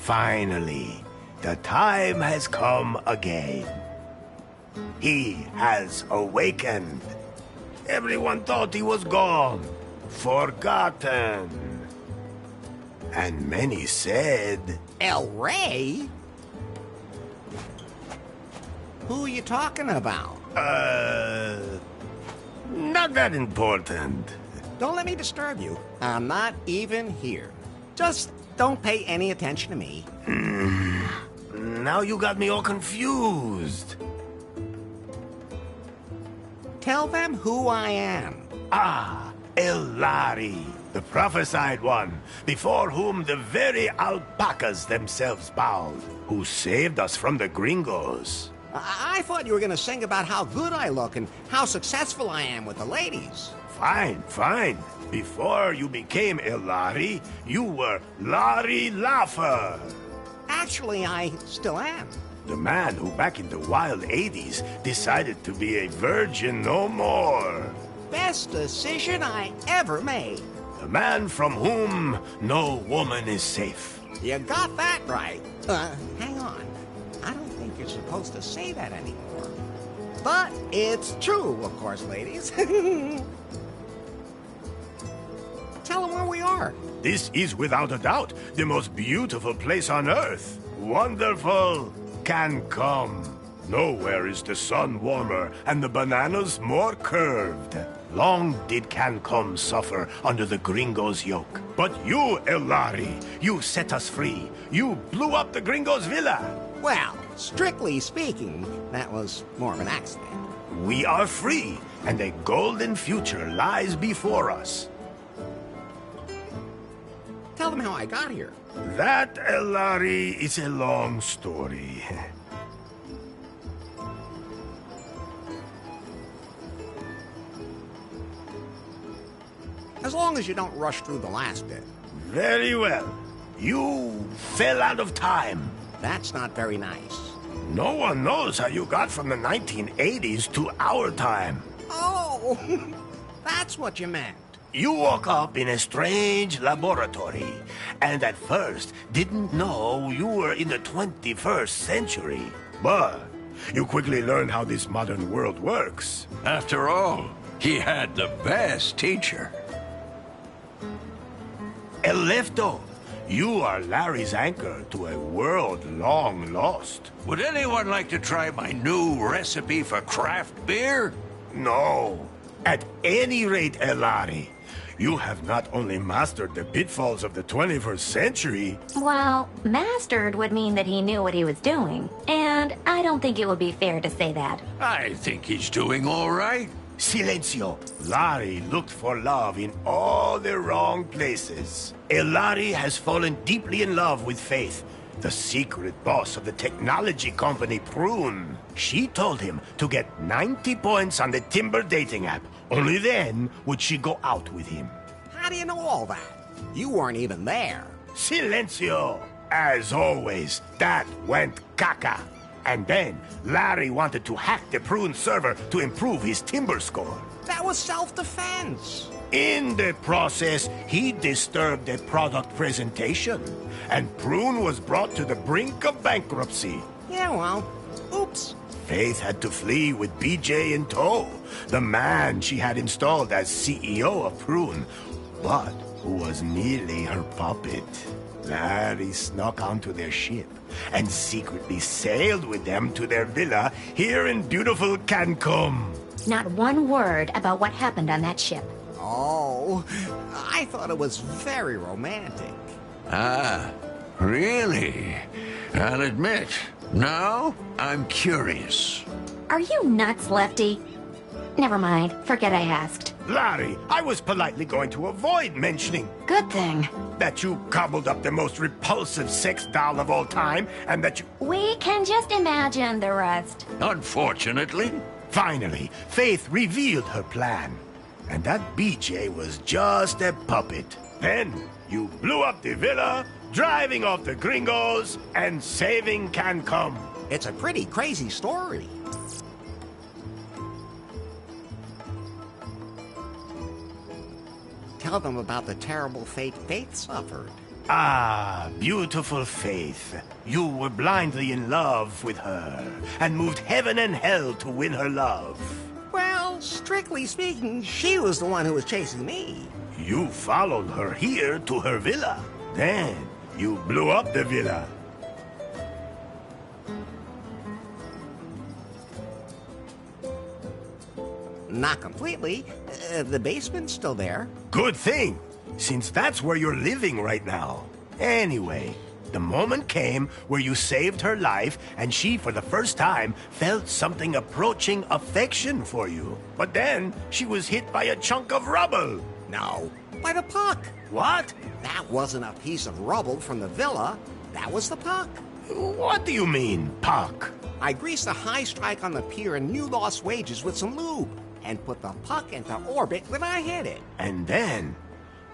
Finally, the time has come again. He has awakened. Everyone thought he was gone, forgotten. And many said... El Rey? Who are you talking about? Not that important. Don't let me disturb you. I'm not even here. Just don't pay any attention to me. Now you got me all confused. Tell them who I am. Ah, Elari, the prophesied one, before whom the very alpacas themselves bowed, who saved us from the gringos. I thought you were going to sing about how good I look and how successful I am with the ladies. Fine, fine. Before you became Elari, you were Larry Laffer. Actually, I still am. The man who back in the wild 80s decided to be a virgin no more. Best decision I ever made. The man from whom no woman is safe. You got that right. Hang on. I don't think you're supposed to say that anymore. But it's true, of course, ladies. Tell them where we are. This is without a doubt the most beautiful place on Earth. Wonderful Cancum. Nowhere is the sun warmer and the bananas more curved. Long did Cancum suffer under the gringos' yoke. But you, Elari, you set us free. You blew up the gringos' villa. Well, strictly speaking, that was more of an accident. We are free, and a golden future lies before us. Tell them how I got here. That, Elari, is a long story. As long as you don't rush through the last bit. Very well. You fell out of time. That's not very nice. No one knows how you got from the 1980s to our time. Oh, that's what you meant. You woke up in a strange laboratory, and at first didn't know you were in the 21st century. But you quickly learned how this modern world works. After all, he had the best teacher. Elefto, you are Larry's anchor to a world long lost. Would anyone like to try my new recipe for craft beer? No. At any rate, Elari, you have not only mastered the pitfalls of the 21st century... Well, mastered would mean that he knew what he was doing. And I don't think it would be fair to say that. I think he's doing all right. Silencio. Larry looked for love in all the wrong places. Elari has fallen deeply in love with Faith, the secret boss of the technology company Prune. She told him to get 90 points on the Timber dating app. Only then would she go out with him. How do you know all that? You weren't even there. Silencio. As always, that went caca. And then, Larry wanted to hack the Prune server to improve his Timber score. That was self-defense. In the process, he disturbed the product presentation, and Prune was brought to the brink of bankruptcy. Yeah, well, oops. Faith had to flee with BJ in tow, the man she had installed as CEO of Prune, but who was merely her puppet. Larry snuck onto their ship and secretly sailed with them to their villa here in beautiful Cancum. Not one word about what happened on that ship. Oh, I thought it was very romantic. Ah, really? I'll admit, now I'm curious. Are you nuts, Lefty? Never mind. Forget I asked. Larry, I was politely going to avoid mentioning Good thing. that you cobbled up the most repulsive sex doll of all time, and that you... We can just imagine the rest. Unfortunately. Finally, Faith revealed her plan. And that BJ was just a puppet. Then, you blew up the villa, driving off the gringos, and saving Cancum. It's a pretty crazy story. Tell them about the terrible fate Faith suffered. Ah, beautiful Faith. You were blindly in love with her, and moved heaven and hell to win her love. Well, strictly speaking, she was the one who was chasing me. You followed her here to her villa. Then, you blew up the villa. Not completely. The basement's still there. Good thing, since that's where you're living right now. Anyway, the moment came where you saved her life, and she, for the first time, felt something approaching affection for you. But then, she was hit by a chunk of rubble. No, by the puck. What? That wasn't a piece of rubble from the villa. That was the puck. What do you mean, puck? I greased a high strike on the pier in New Lost Wages with some lube, and put the puck into orbit when I hit it. And then,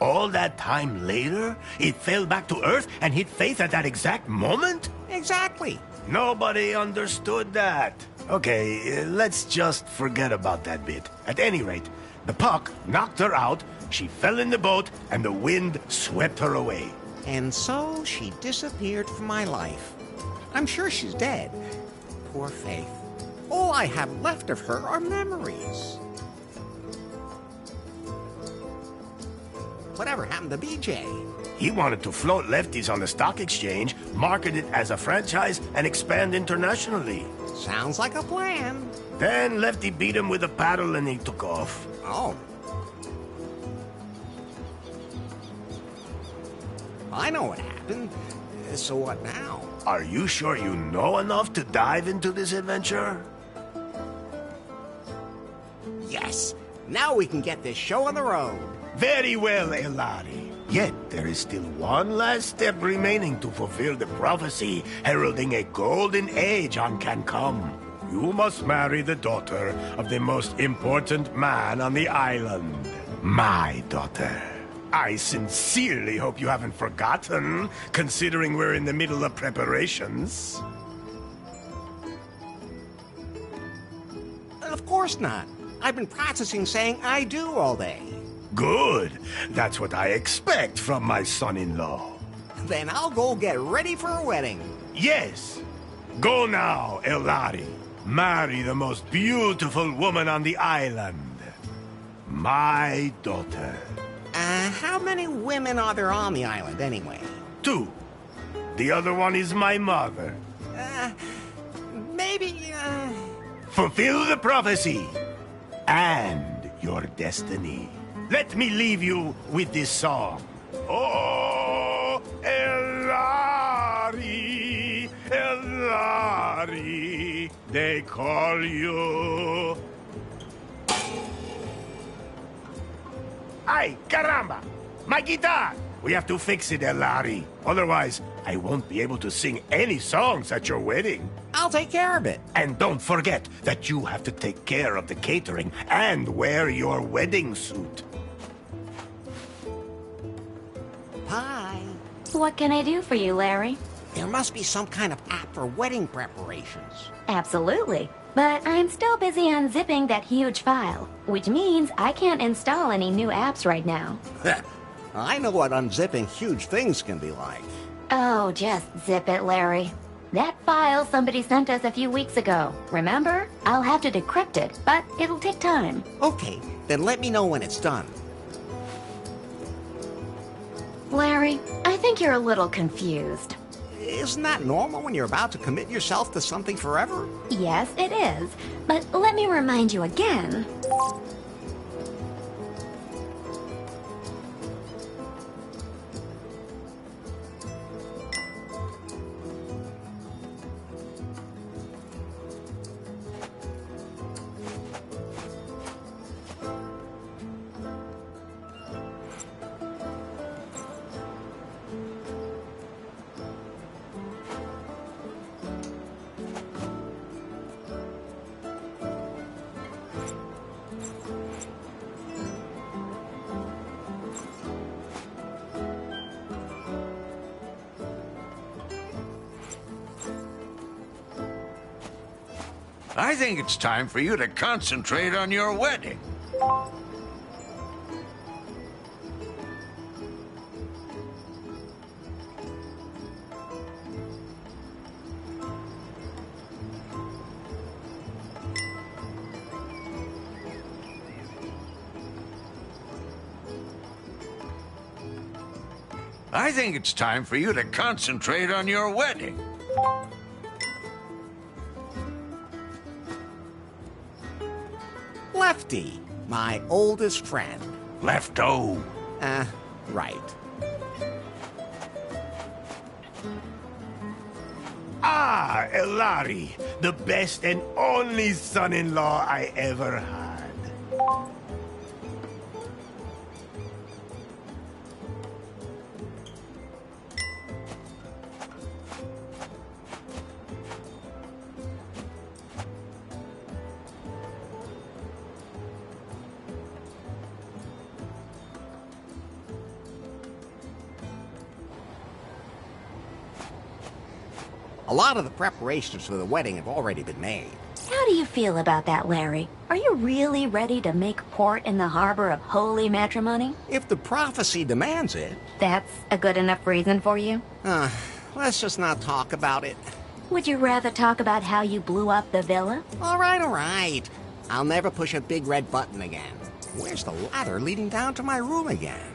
all that time later, it fell back to Earth and hit Faith at that exact moment? Exactly. Nobody understood that. Okay, let's just forget about that bit. At any rate, the puck knocked her out, she fell in the boat, and the wind swept her away. And so she disappeared from my life. I'm sure she's dead. Poor Faith. All I have left of her are memories. Whatever happened to BJ? He wanted to float lefties on the stock exchange, market it as a franchise, and expand internationally. Sounds like a plan. Then Lefty beat him with a paddle and he took off. Oh. I know what happened. So what now? Are you sure you know enough to dive into this adventure? Yes. Now we can get this show on the road. Very well, Elari. Yet there is still one last step remaining to fulfill the prophecy heralding a golden age on Cancum. You must marry the daughter of the most important man on the island. My daughter. I sincerely hope you haven't forgotten, considering we're in the middle of preparations. Of course not. I've been practicing saying I do all day. Good. That's what I expect from my son-in-law. Then I'll go get ready for a wedding. Yes. Go now, Elari. Marry the most beautiful woman on the island. My daughter. How many women are there on the island anyway? 2. The other one is my mother. Maybe, Fulfill the prophecy and your destiny. Let me leave you with this song. Oh, Elari, Elari, they call you. Ay, caramba! My guitar! We have to fix it, Elari. Otherwise, I won't be able to sing any songs at your wedding. I'll take care of it. And don't forget that you have to take care of the catering and wear your wedding suit. Bye. What can I do for you, Larry? There must be some kind of app for wedding preparations. Absolutely. But I'm still busy unzipping that huge file, which means I can't install any new apps right now. I know what unzipping huge things can be like. Oh, just zip it, Larry. That file somebody sent us a few weeks ago, remember? I'll have to decrypt it, but it'll take time. Okay, then let me know when it's done. Larry, I think you're a little confused. Isn't that normal when you're about to commit yourself to something forever? Yes, it is. But let me remind you again. I think it's time for you to concentrate on your wedding. I think it's time for you to concentrate on your wedding. Lefty, my oldest friend. Lefto. Right. Ah, Elari, the best and only son-in-law I ever had. A lot of the preparations for the wedding have already been made. How do you feel about that, Larry? Are you really ready to make port in the harbor of holy matrimony? If the prophecy demands it. That's a good enough reason for you? Let's just not talk about it. Would you rather talk about how you blew up the villa? All right. I'll never push a big red button again. Where's the ladder leading down to my room again?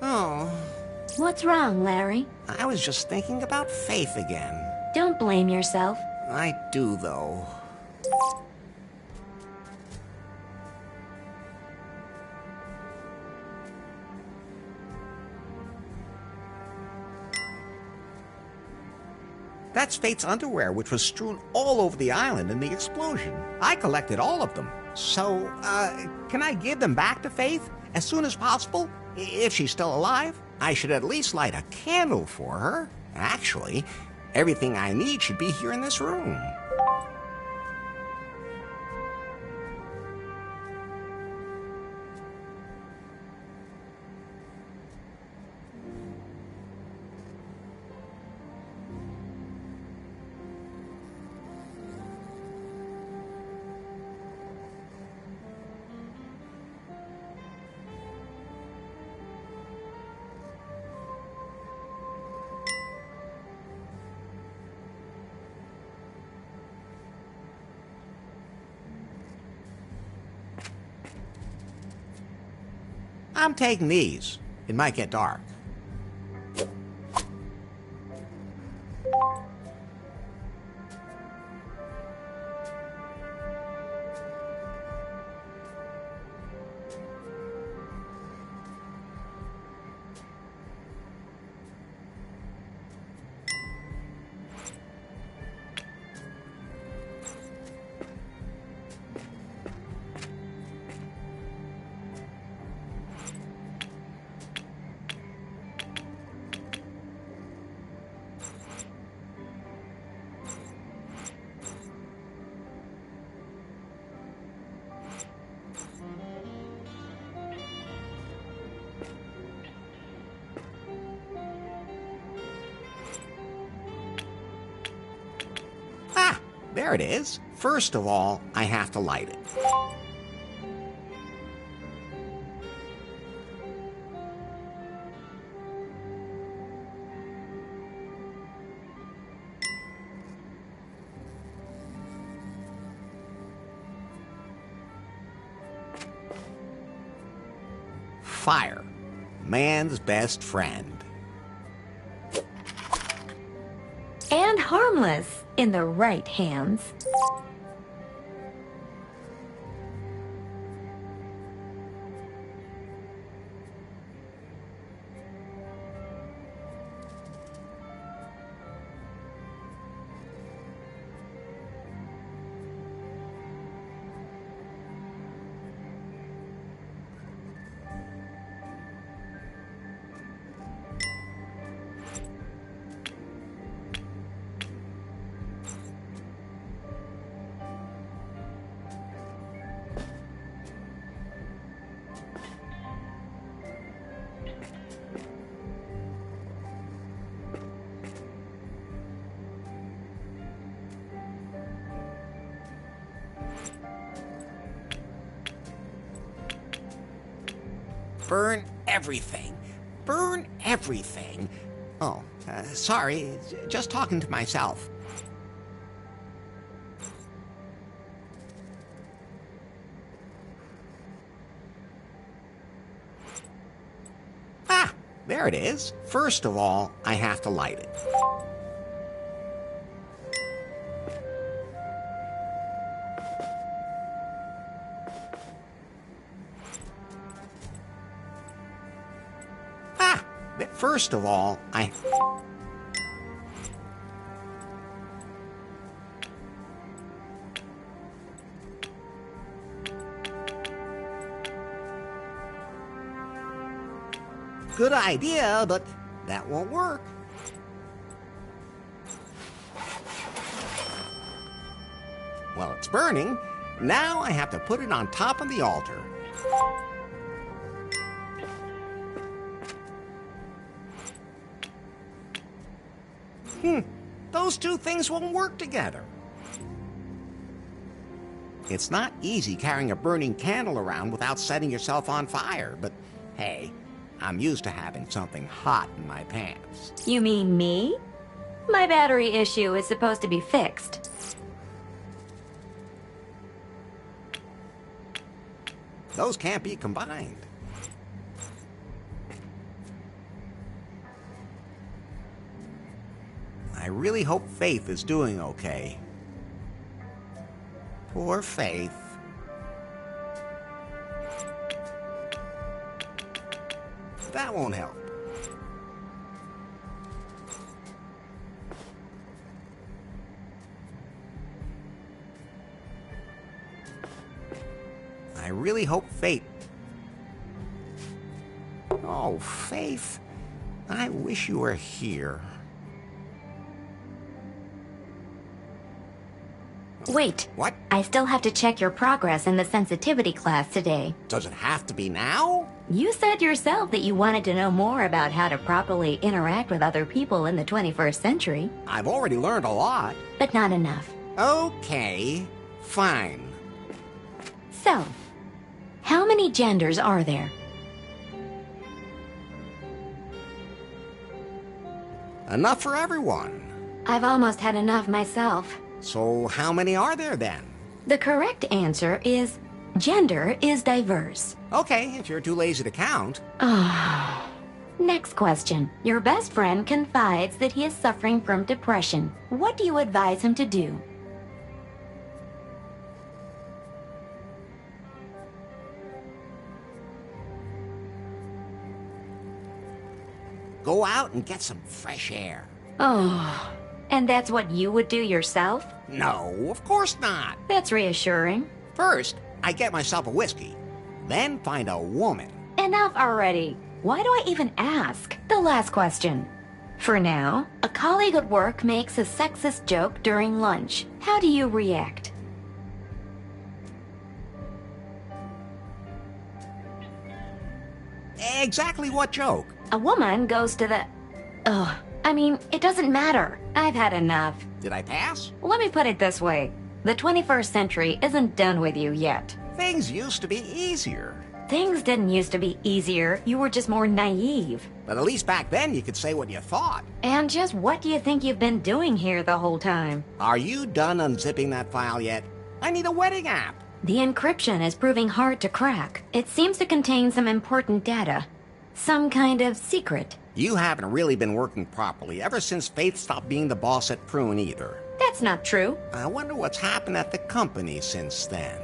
Oh, What's wrong, Larry? I was just thinking about Faith again. Don't blame yourself. I do, though. That's Faith's underwear, which was strewn all over the island in the explosion. I collected all of them. So, can I give them back to Faith as soon as possible? If she's still alive? I should at least light a candle for her. Actually, everything I need should be here in this room. I'm taking these. It might get dark. There it is. First of all, I have to light it. Fire, man's best friend. And harmless in the right hands. Burn everything. Burn everything. Oh, sorry, just talking to myself. Ah, there it is. First of all, I have to light it. First of all, Good idea, but that won't work. Well, it's burning. Now I have to put it on top of the altar. Those two things won't work together. It's not easy carrying a burning candle around without setting yourself on fire, but hey, I'm used to having something hot in my pants. You mean me? My battery issue is supposed to be fixed. Those can't be combined. I really hope Faith is doing okay. Poor Faith. That won't help. I really hope Faith... Oh, Faith. I wish you were here. Wait. What? I still have to check your progress in the sensitivity class today. Does it have to be now? You said yourself that you wanted to know more about how to properly interact with other people in the 21st century. I've already learned a lot. But not enough. Okay, fine. So, how many genders are there? Enough for everyone. I've almost had enough myself. So how many are there then? The correct answer is gender is diverse. Okay, if you're too lazy to count. Next question. Your best friend confides that he is suffering from depression. What do you advise him to do? Go out and get some fresh air. Oh, and that's what you would do yourself? No, of course not. That's reassuring. First, I get myself a whiskey. Then find a woman. Enough already. Why do I even ask? The last question. For now, a colleague at work makes a sexist joke during lunch. How do you react? Exactly what joke? A woman goes to the... it doesn't matter. I've had enough. Did I pass? Let me put it this way. The 21st century isn't done with you yet. Things used to be easier. Things didn't used to be easier. You were just more naive. But at least back then you could say what you thought. And just what do you think you've been doing here the whole time? Are you done unzipping that file yet? I need a wedding app. The encryption is proving hard to crack. It seems to contain some important data. Some kind of secret. You haven't really been working properly ever since Faith stopped being the boss at Prune either. That's not true. I wonder what's happened at the company since then.